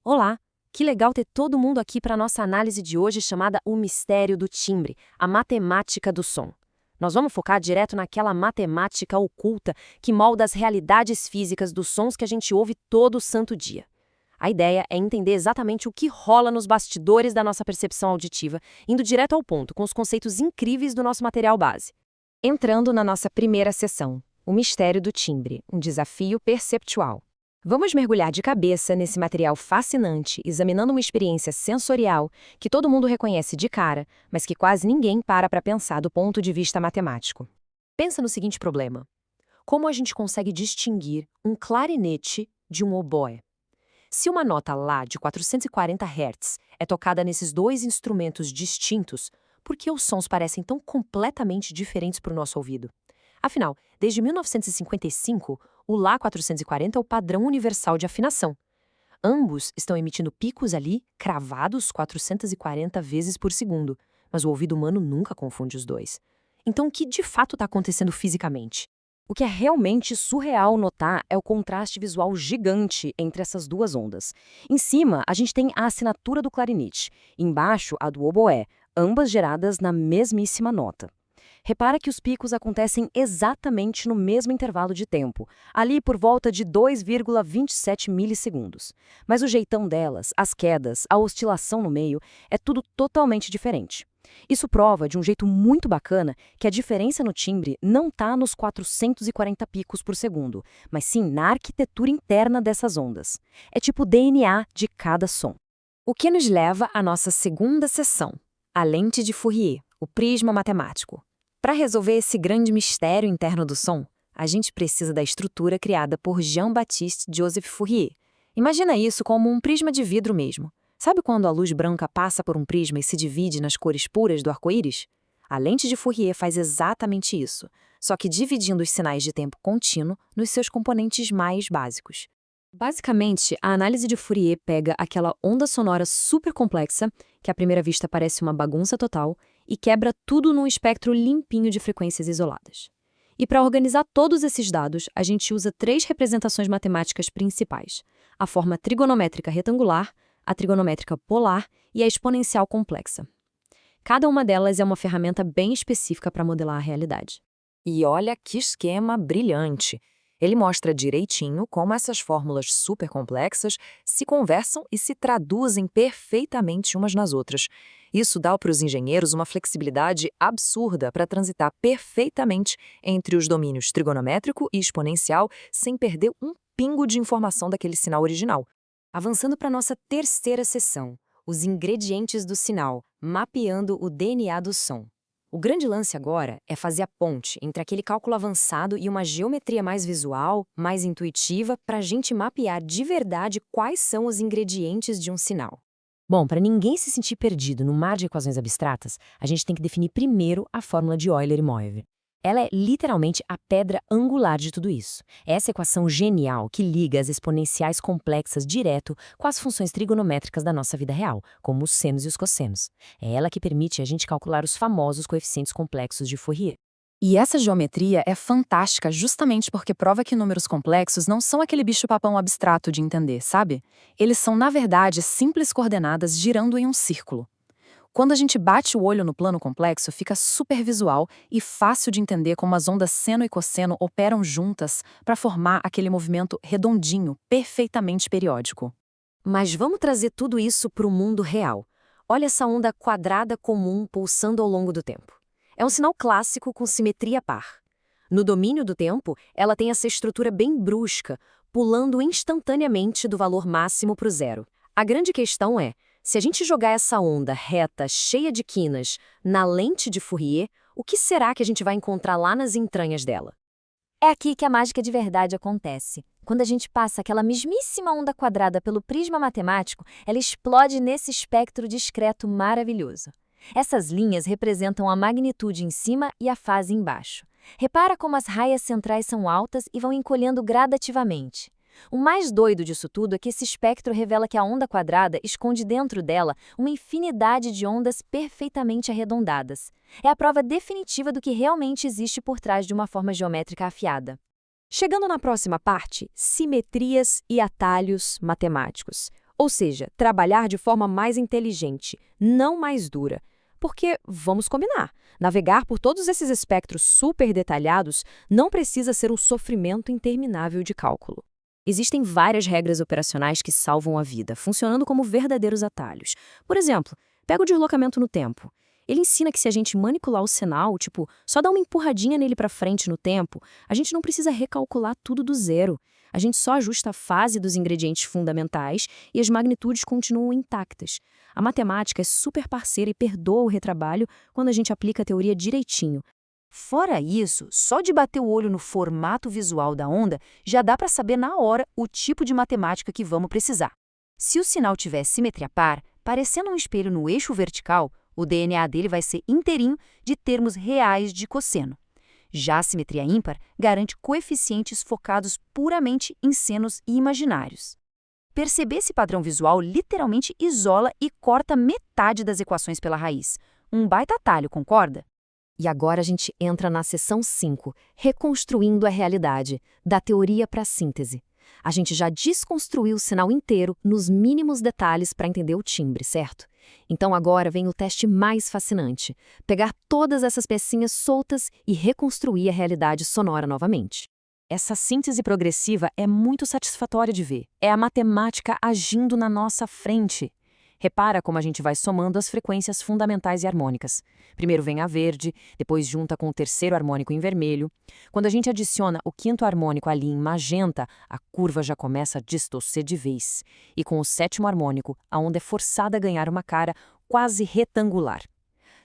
Olá! Que legal ter todo mundo aqui para a nossa análise de hoje chamada O Mistério do Timbre, a matemática do som. Nós vamos focar direto naquela matemática oculta que molda as realidades físicas dos sons que a gente ouve todo santo dia. A ideia é entender exatamente o que rola nos bastidores da nossa percepção auditiva, indo direto ao ponto, com os conceitos incríveis do nosso material base. Entrando na nossa primeira sessão, O Mistério do Timbre, um desafio perceptual. Vamos mergulhar de cabeça nesse material fascinante, examinando uma experiência sensorial que todo mundo reconhece de cara, mas que quase ninguém para pensar do ponto de vista matemático. Pensa no seguinte problema: como a gente consegue distinguir um clarinete de um oboé? Se uma nota Lá de 440 Hz é tocada nesses dois instrumentos distintos, por que os sons parecem tão completamente diferentes para o nosso ouvido? Afinal, desde 1955, o Lá 440 é o padrão universal de afinação. Ambos estão emitindo picos ali, cravados 440 vezes por segundo, mas o ouvido humano nunca confunde os dois. Então, o que de fato está acontecendo fisicamente? O que é realmente surreal notar é o contraste visual gigante entre essas duas ondas. Em cima, a gente tem a assinatura do clarinete, embaixo, a do oboé, ambas geradas na mesmíssima nota. Repara que os picos acontecem exatamente no mesmo intervalo de tempo, ali por volta de 2,27 milissegundos. Mas o jeitão delas, as quedas, a oscilação no meio, é tudo totalmente diferente. Isso prova, de um jeito muito bacana, que a diferença no timbre não está nos 440 picos por segundo, mas sim na arquitetura interna dessas ondas. É tipo o DNA de cada som. O que nos leva à nossa segunda sessão, a lente de Fourier, o prisma matemático. Para resolver esse grande mistério interno do som, a gente precisa da estrutura criada por Jean-Baptiste Joseph Fourier. Imagina isso como um prisma de vidro mesmo. Sabe quando a luz branca passa por um prisma e se divide nas cores puras do arco-íris? A lente de Fourier faz exatamente isso, só que dividindo os sinais de tempo contínuo nos seus componentes mais básicos. Basicamente, a análise de Fourier pega aquela onda sonora super complexa, que à primeira vista parece uma bagunça total, e quebra tudo num espectro limpinho de frequências isoladas. E para organizar todos esses dados, a gente usa 3 representações matemáticas principais: a forma trigonométrica retangular, a trigonométrica polar e a exponencial complexa. Cada uma delas é uma ferramenta bem específica para modelar a realidade. E olha que esquema brilhante! Ele mostra direitinho como essas fórmulas super complexas se conversam e se traduzem perfeitamente umas nas outras. Isso dá para os engenheiros uma flexibilidade absurda para transitar perfeitamente entre os domínios trigonométrico e exponencial sem perder um pingo de informação daquele sinal original. Avançando para a nossa terceira sessão, os ingredientes do sinal, mapeando o DNA do som. O grande lance agora é fazer a ponte entre aquele cálculo avançado e uma geometria mais visual, mais intuitiva, para a gente mapear de verdade quais são os ingredientes de um sinal. Bom, para ninguém se sentir perdido no mar de equações abstratas, a gente tem que definir primeiro a fórmula de Euler e Moivre. Ela é literalmente a pedra angular de tudo isso. É essa equação genial que liga as exponenciais complexas direto com as funções trigonométricas da nossa vida real, como os senos e os cossenos. É ela que permite a gente calcular os famosos coeficientes complexos de Fourier. E essa geometria é fantástica justamente porque prova que números complexos não são aquele bicho-papão abstrato de entender, sabe? Eles são, na verdade, simples coordenadas girando em um círculo. Quando a gente bate o olho no plano complexo, fica super visual e fácil de entender como as ondas seno e cosseno operam juntas para formar aquele movimento redondinho, perfeitamente periódico. Mas vamos trazer tudo isso para o mundo real. Olha essa onda quadrada comum pulsando ao longo do tempo. É um sinal clássico com simetria par. No domínio do tempo, ela tem essa estrutura bem brusca, pulando instantaneamente do valor máximo para o zero. A grande questão é: se a gente jogar essa onda reta, cheia de quinas, na lente de Fourier, o que será que a gente vai encontrar lá nas entranhas dela? É aqui que a mágica de verdade acontece. Quando a gente passa aquela mesmíssima onda quadrada pelo prisma matemático, ela explode nesse espectro discreto maravilhoso. Essas linhas representam a magnitude em cima e a fase embaixo. Repara como as raias centrais são altas e vão encolhendo gradativamente. O mais doido disso tudo é que esse espectro revela que a onda quadrada esconde dentro dela uma infinidade de ondas perfeitamente arredondadas. É a prova definitiva do que realmente existe por trás de uma forma geométrica afiada. Chegando na próxima parte, simetrias e atalhos matemáticos. Ou seja, trabalhar de forma mais inteligente, não mais dura. Porque, vamos combinar, navegar por todos esses espectros super detalhados não precisa ser um sofrimento interminável de cálculo. Existem várias regras operacionais que salvam a vida, funcionando como verdadeiros atalhos. Por exemplo, pega o deslocamento no tempo. Ele ensina que se a gente manipular o sinal, tipo, só dar uma empurradinha nele para frente no tempo, a gente não precisa recalcular tudo do zero. A gente só ajusta a fase dos ingredientes fundamentais e as magnitudes continuam intactas. A matemática é super parceira e perdoa o retrabalho quando a gente aplica a teoria direitinho. Fora isso, só de bater o olho no formato visual da onda, já dá para saber na hora o tipo de matemática que vamos precisar. Se o sinal tiver simetria par, parecendo um espelho no eixo vertical, o DNA dele vai ser inteirinho de termos reais de cosseno. Já a simetria ímpar garante coeficientes focados puramente em senos imaginários. Perceber esse padrão visual literalmente isola e corta metade das equações pela raiz. Um baita atalho, concorda? E agora a gente entra na seção 5, reconstruindo a realidade, da teoria para a síntese. A gente já desconstruiu o sinal inteiro nos mínimos detalhes para entender o timbre, certo? Então agora vem o teste mais fascinante, pegar todas essas pecinhas soltas e reconstruir a realidade sonora novamente. Essa síntese progressiva é muito satisfatória de ver. É a matemática agindo na nossa frente. Repara como a gente vai somando as frequências fundamentais e harmônicas. Primeiro vem a verde, depois junta com o terceiro harmônico em vermelho. Quando a gente adiciona o quinto harmônico ali em magenta, a curva já começa a distorcer de vez. E com o sétimo harmônico, a onda é forçada a ganhar uma cara quase retangular.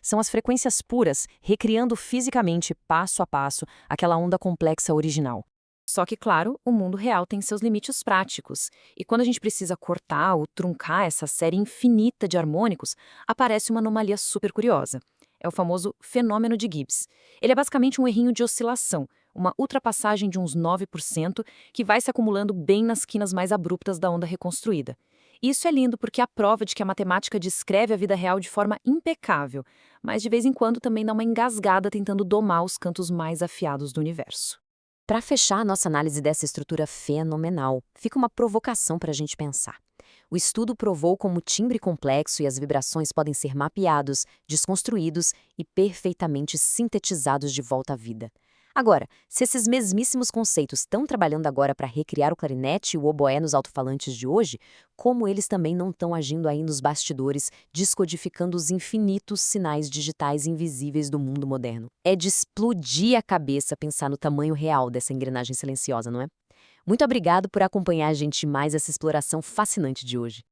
São as frequências puras, recriando fisicamente, passo a passo, aquela onda complexa original. Só que, claro, o mundo real tem seus limites práticos, e quando a gente precisa cortar ou truncar essa série infinita de harmônicos, aparece uma anomalia super curiosa. É o famoso fenômeno de Gibbs. Ele é basicamente um errinho de oscilação, uma ultrapassagem de uns 9% que vai se acumulando bem nas quinas mais abruptas da onda reconstruída. E isso é lindo porque é a prova de que a matemática descreve a vida real de forma impecável, mas de vez em quando também dá uma engasgada tentando domar os cantos mais afiados do universo. Para fechar a nossa análise dessa estrutura fenomenal, fica uma provocação para a gente pensar. O estudo provou como o timbre complexo e as vibrações podem ser mapeados, desconstruídos e perfeitamente sintetizados de volta à vida. Agora, se esses mesmíssimos conceitos estão trabalhando agora para recriar o clarinete e o oboé nos alto-falantes de hoje, como eles também não estão agindo aí nos bastidores, descodificando os infinitos sinais digitais invisíveis do mundo moderno? É de explodir a cabeça pensar no tamanho real dessa engrenagem silenciosa, não é? Muito obrigado por acompanhar a gente mais essa exploração fascinante de hoje.